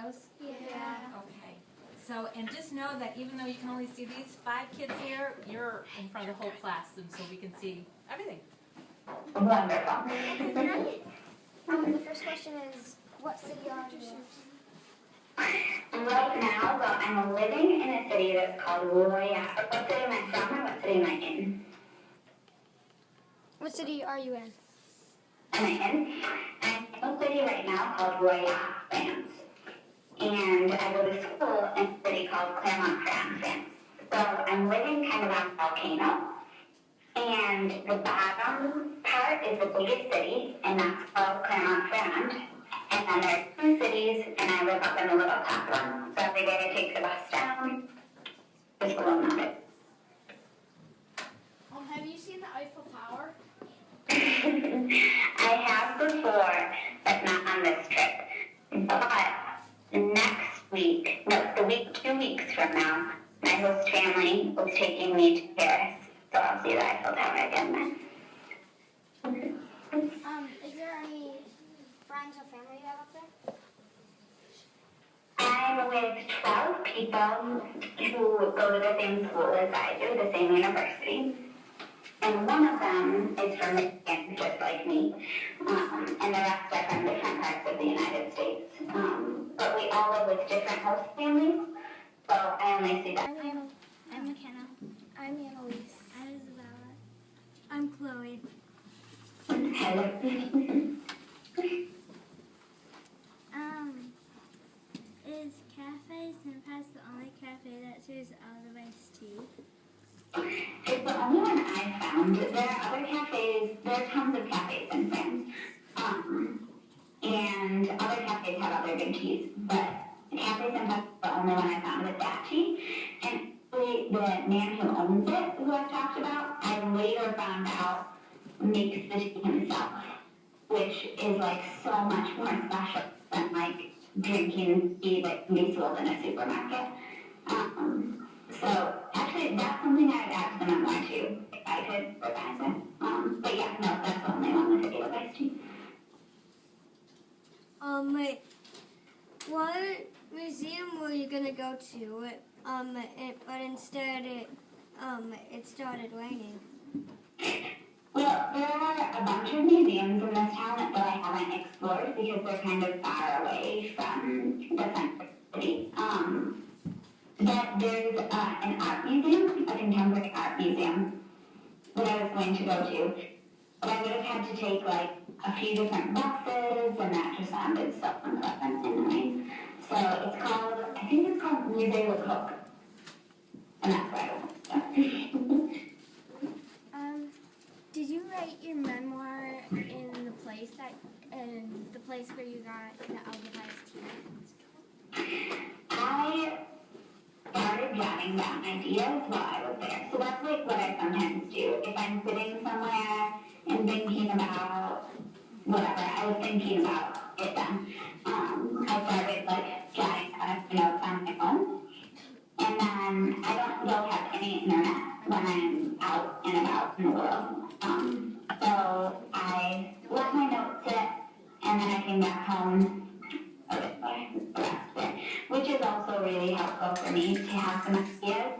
those? Yeah. Okay. So, and just know that even though you can only see these 5 kids here, you're in front of the whole class, and so we can see everything. Wonderful. The first question is, what city are you in? Right now, well, I'm living in a city that's called Roya. What city am I from or what city am I in? What city are you in? Am I in? I'm in a city right now called Roya, France. And I go to school in a city called Clermont, France. So I'm living kind of on a volcano. And the bottom part is the biggest city, and that's called Clermont, France. And then there's 2 cities, and I live up in the little top one. So every day I take the bus down, just below mountain. Have you seen the Eiffel Tower? I have before, but not on this trip. But next week, no, 2 weeks from now, my host family was taking me to Paris. So I'll see the Eiffel Tower again then. Is there any friends or family you have up there? I'm with 12 people who go to the same school as I do, the same university. And one of them is from Michigan, just like me. And the rest are from different parts of the United States. But we all live with different host families, so I only see them. I'm McKenna. I'm Annalise. I'm Isabella. I'm Chloe. Hello. Is Cafe Senpai's the only cafe that serves all the iced tea? It's the only one I found. There are other cafes, there are tons of cafes in France. And other cafes have other good teas, but Cafe Senpai is the only one I found with that tea. And actually, the man who owns it, who I've talked about, I later found out makes the tea himself, which is like so much more special than like drinking tea that can be sold in a supermarket. So actually, that's something I would add to the memoir too, if I could revise it. But yeah, no, that's the only one with a good iced tea. What museum were you gonna go to? But instead it started raining. Well, there are a bunch of museums in this town that I haven't explored because they're kind of far away from the center city. But there's an art museum, a contemporary art museum, that I was going to go to. But I would have had to take like a few different buses, and that just sounded so unpleasant in the rain. So I think it's called Musée Le Coq. And that's where I went. Did you write your memoir in the place where you got the alphabetized tea? I started jotting down ideas while I was there. So that's like what I sometimes do. If I'm sitting somewhere and thinking about whatever, I was thinking about it then. I started like jotting down notes on my phone. And then I don't have any internet when I'm out and about in the world. So I let my notes sit, and then I came back home, which is also really helpful for me to have some ideas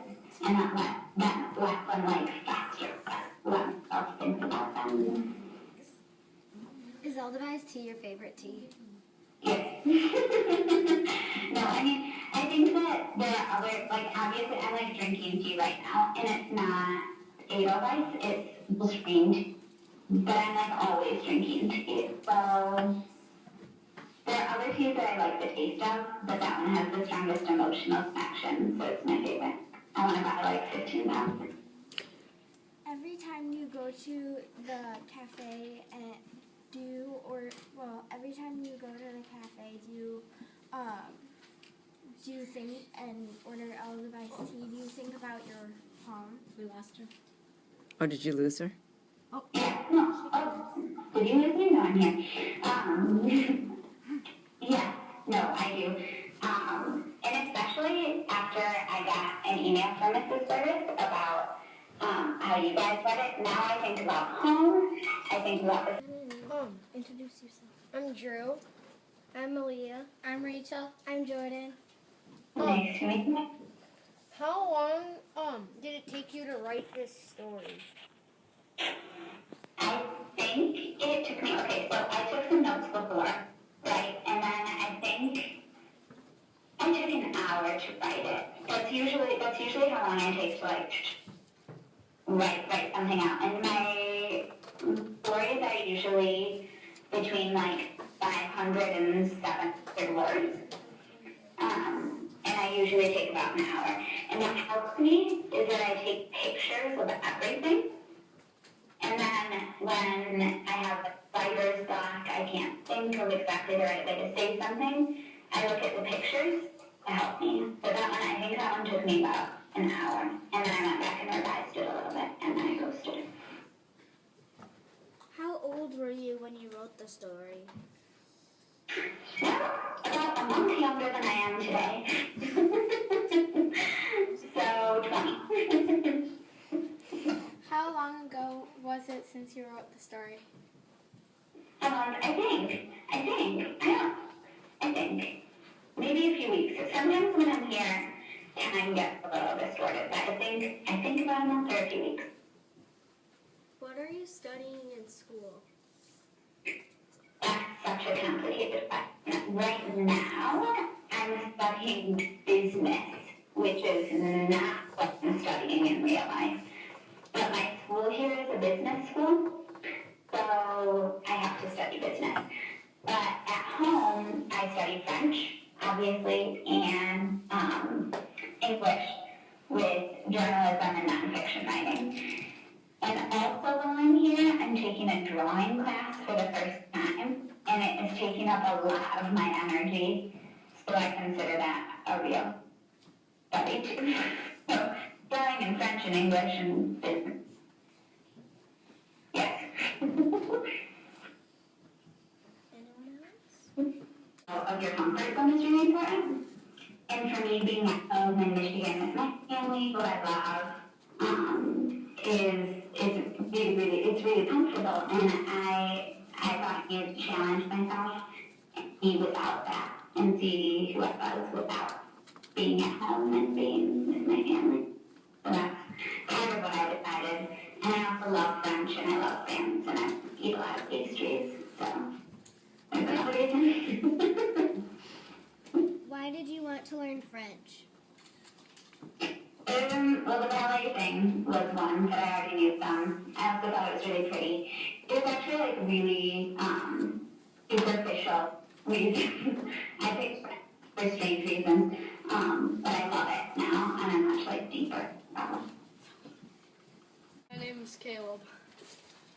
and not let them like fester, but let myself think about them. Is alphabetized tea your favorite tea? Yes. No, I mean, I think that there are other, like, obviously I like drinking tea right now, and it's not Edelweiss, it's Bushwind, but I'm like always drinking tea, so there are other teas that I like the taste of, but that one has the strongest emotional connection, so it's my favorite. I want to buy like 15 pounds. Every time you go to the cafe and every time you go to the cafe, do you think and order alphabetized tea? Do you think about your home? We lost her. Oh, did you lose her? Oh, yeah, no, did you lose me? No, I'm here. Yeah, no, I do. And especially after I got an email from Mrs. Burgess about how you guys read it, now I think about home, I think about the... Introduce yourself. I'm Drew. I'm Malia. I'm Rachel. I'm Jordan. Nice to meet you. How long did it take you to write this story? I think it took me, okay, so I took some notes before, right? And then I think I took an hour to write it. That's usually how long I take to like write something out. And my stories are usually between like 500 and 700 words. And I usually take about an hour. And what helps me is that I take pictures of everything. And then when I have writer's block, I can't think of exactly the right way to say something, I look at the pictures to help me. But I think that one took me about an hour. And then I went back and revised it a little bit, and then I posted it. How old were you when you wrote the story? About a month younger than I am today. So 20. How long ago was it since you wrote the story? I think maybe a few weeks. Sometimes when I'm here, time gets a little distorted, but I think about a month or a few weeks. What are you studying in school? That's such a complicated question. Right now, I'm studying business, which is not what I'm studying in real life. But my school here is a business school, so I have to study business. But at home, I study French, obviously, and English with journalism and nonfiction writing. And also while I'm here, I'm taking a drawing class for the first time, and it is taking up a lot of my energy, so I consider that a real study too. So, drawing in French and English and business. Yes. Anyone else? Of your comfort zone is really important. And for me, being at home in Michigan with my family, who I love, it's really comfortable. And I thought I needed to challenge myself and be without that and see who I was without being at home and being with my family. So that's kind of what I decided. And I also love French and I love France and I eat a lot of pastries. So there's another reason. Why did you want to learn French? Well, the ballet thing was one that I already knew some. I also thought it was really pretty. It was actually like really superficial reasons. I think for strange reasons. But I love it now, and I'm much like deeper about it. My name is Caleb.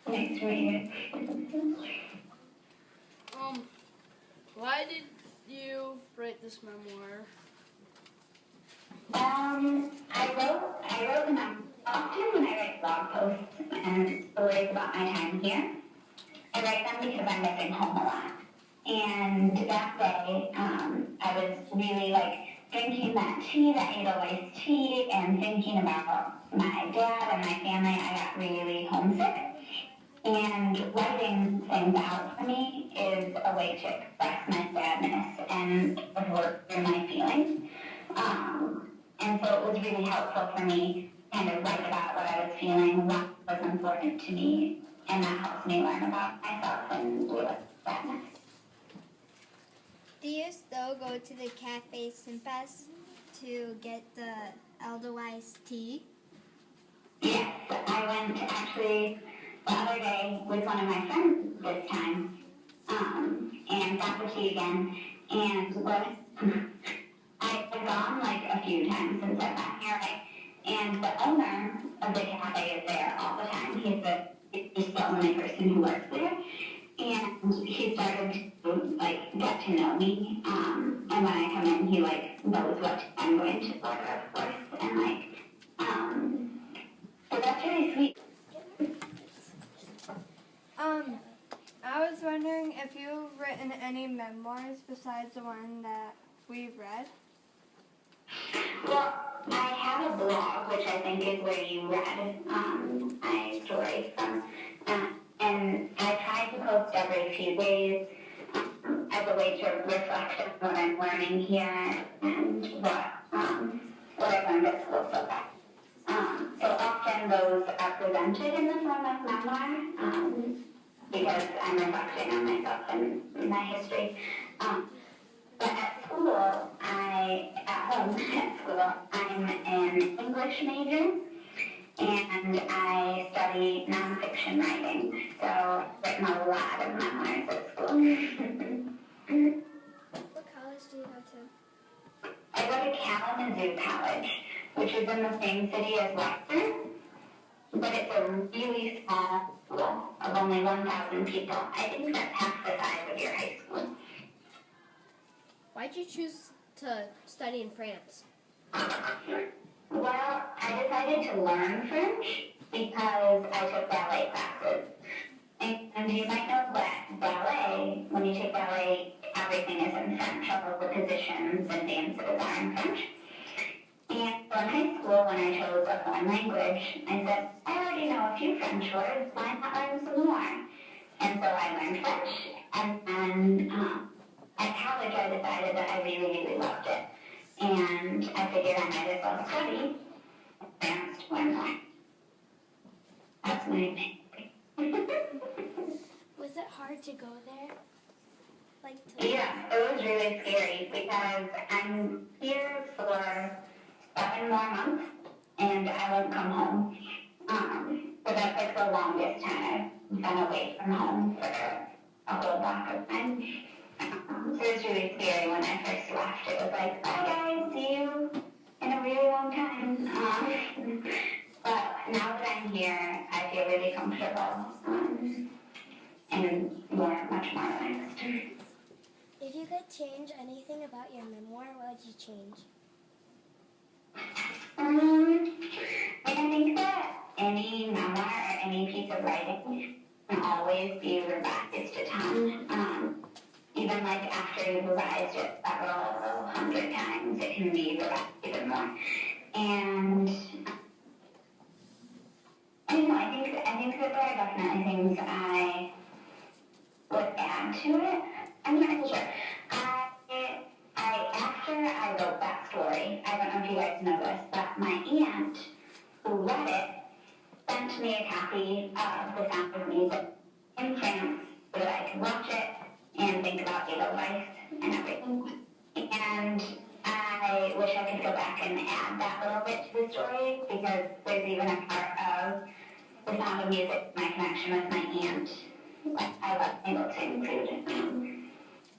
Nice to meet you. Why did you write this memoir? I wrote them often when I write blog posts and stories about my time here. I write them because I'm missing home a lot. And that day, I was really like drinking that tea, that Edelweiss tea, and thinking about my dad and my family. I got really homesick. And writing things out for me is a way to express my sadness and work through my feelings. And so it was really helpful for me to kind of write about what I was feeling, what was important to me, and that helps me learn about myself and deal with sadness. Do you still go to the Cafe Simpas to get the Edelweiss tea? Yes, I went actually the other day with one of my friends this time, and got the tea again, and I've gone like a few times since I've gotten here, right? And the owner of the cafe is there all the time. He's the only person who works there. And he started to like get to know me. And when I come in, he like knows what I'm going to order, of course. And like, so that's really sweet. I was wondering if you've written any memoirs besides the one that we've read. Well, I have a blog, which I think is where you read my story from. And I try to post every few days. I as a way to reflect on what I'm learning here and what I've learned at school so far. So often those are presented in the form of memoir, because I'm reflecting on myself and my history. But at school, I'm an English major, and I study nonfiction writing. So I've written a lot of memoirs at school. What college do you go to? I go to Kalamazoo College, which is in the same city as Western, but it's a really small school of only 1,000 people. I think that's half the size of your high school. Why'd you choose to study in France? Well, I decided to learn French because I took ballet classes. And you might know that ballet, when you take ballet, everything is in French. All of the positions and dances are in French. And so in high school, when I chose a foreign language, I said, I already know a few French words, why not learn some more? And so I learned French, and then at college I decided that I really, really loved it. And I figured I might as well study France to learn more. That's my main thing. Was it hard to go there? Like to Yeah, it was really scary because I'm here for 7 more months and I won't come home. So that's like the longest time I've been away from home for a whole block of time. So it was really scary when I first left. It was like, bye guys, see you in a really long time. But now that I'm here, I feel really comfortable and much more relaxed. If you could change anything about your memoir, what would you change? I think that any memoir or any piece of writing can always be revised a ton. Even like after you've revised it several hundred times, it can be revised even more. And I don't know, I think that there are definitely things I would add to it. I'm not really sure. After I wrote that story, I don't know if you guys know this, but my aunt, who read it, sent me a copy of The Sound of Music in France so that I could watch it and think about Edelweiss and everything. And I wish I could go back and add that little bit to the story, because there's even a part of The Sound of Music, my connection with my aunt, that I was able to include.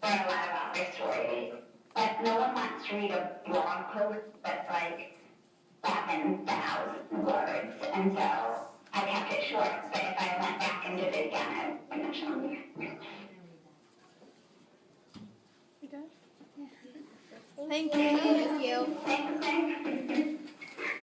There are a lot of other stories, but no one wants to read a blog post that's like 7,000 words, and so I kept it short, but if I went back and did it again, I would finish longer. Thank you. Thanks.